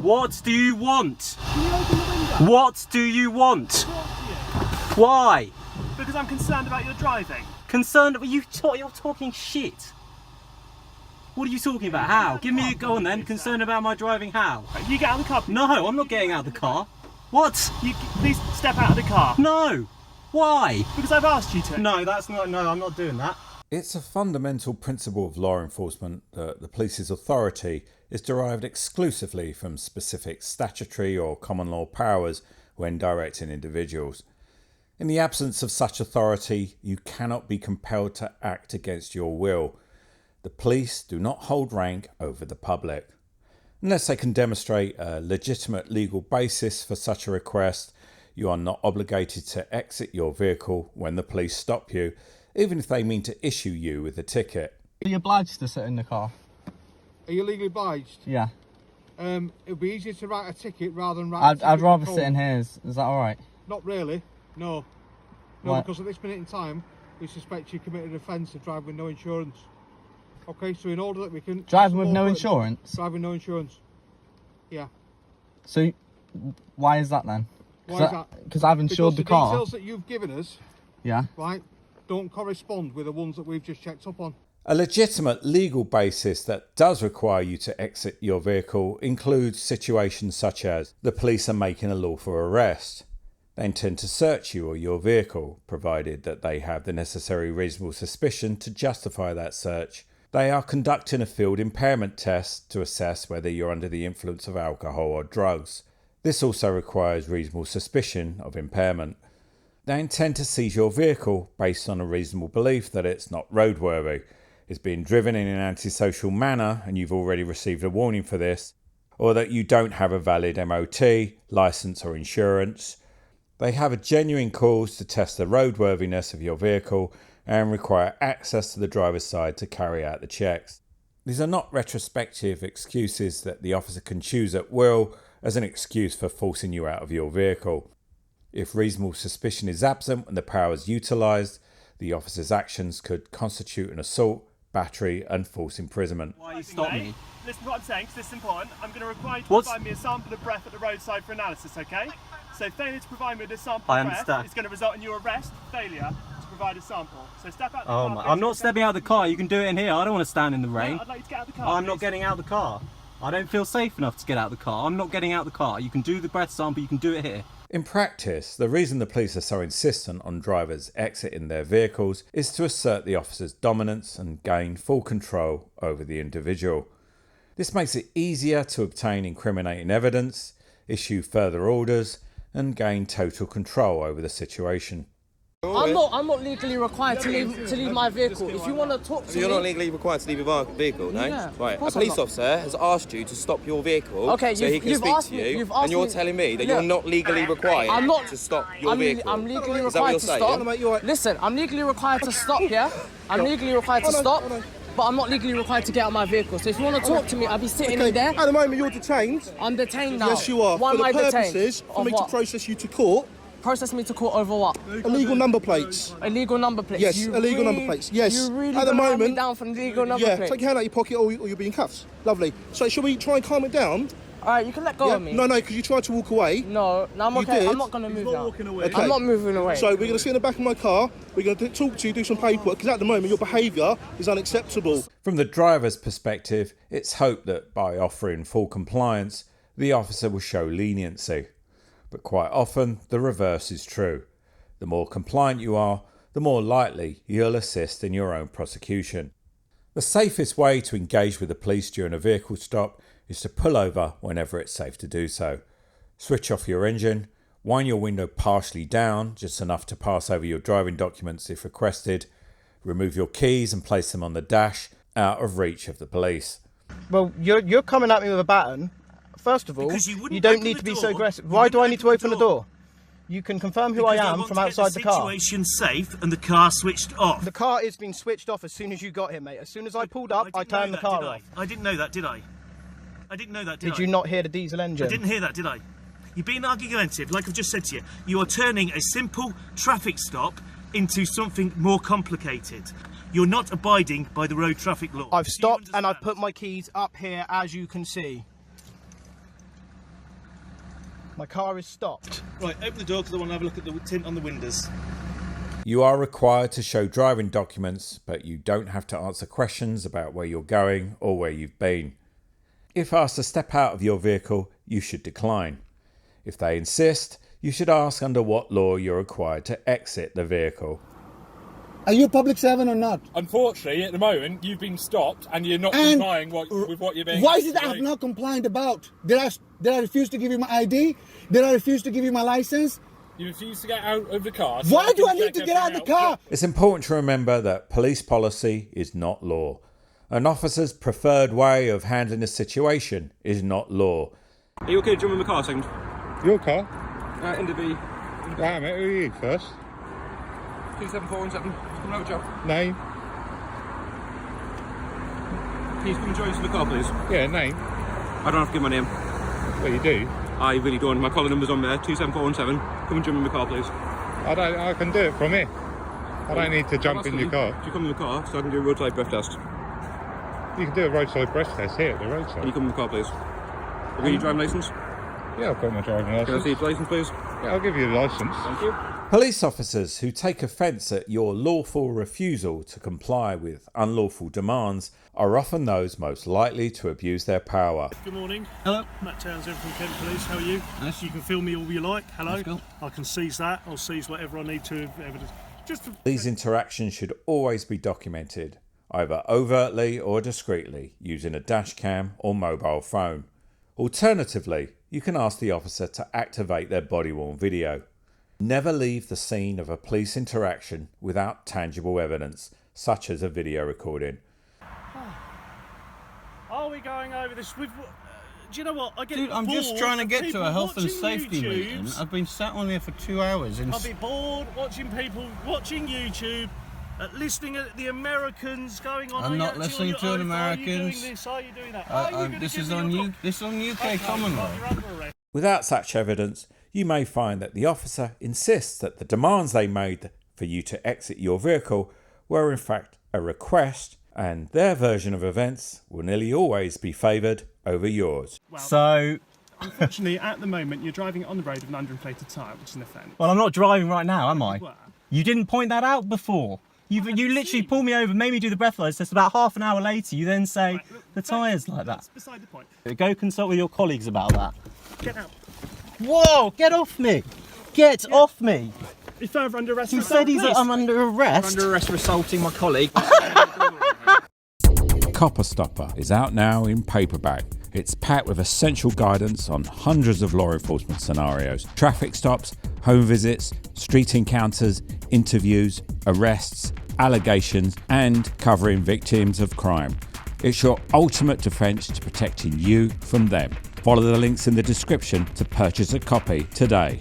What do you want? Can you open the window? What do you want? Why? Because I'm concerned about your driving. Concerned? You're talking shit. What are you talking about? How? Give me a go on then. Concerned about my driving? How? You get out of the car. No, I'm not getting out of the car. What? You please step out of the car. No. Why? Because I've asked you to. No, that's not. No, I'm not doing that. It's a fundamental principle of law enforcement that the police's authority is derived exclusively from specific statutory or common law powers when directing individuals. In the absence of such authority, you cannot be compelled to act against your will. The police do not hold rank over the public. Unless they can demonstrate a legitimate legal basis for such a request, you are not obligated to exit your vehicle when the police stop you, even if they mean to issue you with a ticket. Are you obliged to sit in the car? Are you legally obliged? Yeah. It would be easier to write a ticket rather than write I'd rather sit in here. Is that alright? Not really, no. No, What? because at this minute in time, we suspect you committed an offence of driving with no insurance. Okay, so in order that we can... Driving with no insurance? Driving with no insurance. Yeah. So, why is that then? Why is that? Because I've insured the car. The details that you've given us, Yeah. right, don't correspond with the ones that we've just checked up on. A legitimate legal basis that does require you to exit your vehicle includes situations such as the police are making a lawful arrest. They intend to search you or your vehicle, provided that they have the necessary reasonable suspicion to justify that search. They are conducting a field impairment test to assess whether you're under the influence of alcohol or drugs. This also requires reasonable suspicion of impairment. They intend to seize your vehicle based on a reasonable belief that it's not roadworthy, is being driven in an antisocial manner and you've already received a warning for this, or that you don't have a valid MOT, licence or insurance. They have a genuine cause to test the roadworthiness of your vehicle and require access to the driver's side to carry out the checks. These are not retrospective excuses that the officer can choose at will as an excuse for forcing you out of your vehicle. If reasonable suspicion is absent when the power is utilised, the officer's actions could constitute an assault, battery and false imprisonment. Why you stop me? Listen to what I'm saying, because this is important. I'm going to require you to What's... provide me a sample of breath at the roadside for analysis, okay? So failure to provide me with a sample I of breath understand. is going to result in your arrest. Failure to provide a sample. So step out of the Oh car. my! please. I'm not stepping out of the car. You can do it in here. I don't want to stand in the rain. I'd like you to get out of the car. I'm not please. getting out of the car. I don't feel safe enough to get out of the car. I'm not getting out of the car. You can do the breath sample. You can do it here. In practice, the reason the police are so insistent on drivers exiting their vehicles is to assert the officer's dominance and gain full control over the individual. This makes it easier to obtain incriminating evidence, issue further orders, and gain total control over the situation. I'm not legally required to leave my vehicle. If you want to talk to me... So you're not legally required to leave your vehicle, no? Yeah, right, a police officer has asked you to stop your vehicle okay, so he can speak to you, and you're telling me that you're not legally required to stop your vehicle. I'm legally required to stop. Listen, I'm legally required to stop, yeah? I'm legally required to stop, but I'm not legally required to get out of my vehicle. So if you want to talk to me, I'll be sitting in there. At the moment you're detained. I'm detained now. Yes you are. Why for am I the detained? purposes for Of me what? to process you to court. Process me to court over what? Illegal number plates. Illegal number plates? Yes, You illegal really- number plates. Yes. You really At the gonna run me moment, down for illegal number yeah, plates? take your hand out of your pocket or you'll be in cuffs. Lovely. So shall we try and calm it down? Alright, you can let go of me. No, because you tried to walk away. No, I'm You okay. did. I'm not going to move now. Okay. I'm not moving away. So we're going to sit in the back of my car, we're going to talk to you, do some paperwork, because at the moment your behaviour is unacceptable. From the driver's perspective, it's hoped that by offering full compliance, the officer will show leniency. But quite often, the reverse is true. The more compliant you are, the more likely you'll assist in your own prosecution. The safest way to engage with the police during a vehicle stop is to pull over whenever it's safe to do so. Switch off your engine, wind your window partially down, just enough to pass over your driving documents if requested, remove your keys and place them on the dash, out of reach of the police. Well, you're coming at me with a baton. First of all, you don't need to be so aggressive. Why do I need to open the door? You can confirm who I am from outside the car. Situation safe and the car switched off. The car is being switched off as soon as you got here, mate. As soon as I pulled up, I turned the car off. I didn't know that, did I? I didn't know that, Did you not hear the diesel engine? I didn't hear that, did I? You're being argumentative, like I've just said to you. You are turning a simple traffic stop into something more complicated. You're not abiding by the road traffic law. I've stopped and I've put my keys up here, as you can see. My car is stopped. Right, open the door because I want to have a look at the tint on the windows. You are required to show driving documents, but you don't have to answer questions about where you're going or where you've been. If asked to step out of your vehicle, you should decline. If they insist, you should ask under what law you're required to exit the vehicle. Are you a public servant or not? Unfortunately, at the moment, you've been stopped and you're not complying with what you're being... Why is it that I've not complied about? Did I refuse to give you my ID? Did I refuse to give you my license? You refuse to get out of the car. So why do I need to get out of the car? It's important to remember that police policy is not law. An officer's preferred way of handling a situation is not law. Are you okay to jump in the car a second? Your car? Into the... Right, mate, who are you first? 27417. Coming out, Joe. Name? Please come and join us in the car, please. Yeah, name. I don't have to give my name. Well, you do. I really don't. My collar number's on there, 27417. Come and jump in the car, please. I can do it from here. I don't need to jump in your car. Do you come in the car so I can do a roadside breath test? You can do a roadside breath test here at the roadside. Can you come in the car, please? Have you got your driving licence? Yeah, I've got my driving licence. Can I see your licence, please? Yeah, I'll give you the licence. Thank you. Police officers who take offence at your lawful refusal to comply with unlawful demands are often those most likely to abuse their power. Good morning. Hello. Matt Townsend from Kent Police. How are you? Nice. You can film me all you like. Hello. Let's go. I can seize that. I'll seize whatever I need to evidence. These interactions should always be documented, either overtly or discreetly, using a dash cam or mobile phone. Alternatively, you can ask the officer to activate their body-worn video. Never leave the scene of a police interaction without tangible evidence, such as a video recording. Are we going over this with... do you know what? I get Dude, I'm bored just trying to of get to people a health and watching safety YouTubes. meeting. I've been sat on here for 2 hours. I'll be bored watching people watching YouTube, listening at the Americans going on. I'm not listening to the Americans. Are you doing this? Are you doing that? This is on UK common law. Without such evidence, you may find that the officer insists that the demands they made for you to exit your vehicle were in fact a request, and their version of events will nearly always be favoured over yours. Well, So, unfortunately, at the moment, you're driving on the road with an underinflated tyre, which is an offence. well, I'm not driving right now, am I? Well, You didn't point that out before. You literally pulled me over, made me do the breathalyzer test. About half an hour later, you then say right, look, the tyre's like that. That's beside the point. Go consult with your colleagues about that. Get out. Whoa! Get off me! Get off me! You're further under arrest. Who said I'm under arrest? Under arrest for assaulting my colleague. Copper Stopper is out now in paperback. It's packed with essential guidance on hundreds of law enforcement scenarios, traffic stops, home visits, street encounters, interviews, arrests, allegations, and covering victims of crime. It's your ultimate defence to protecting you from them. Follow the links in the description to purchase a copy today.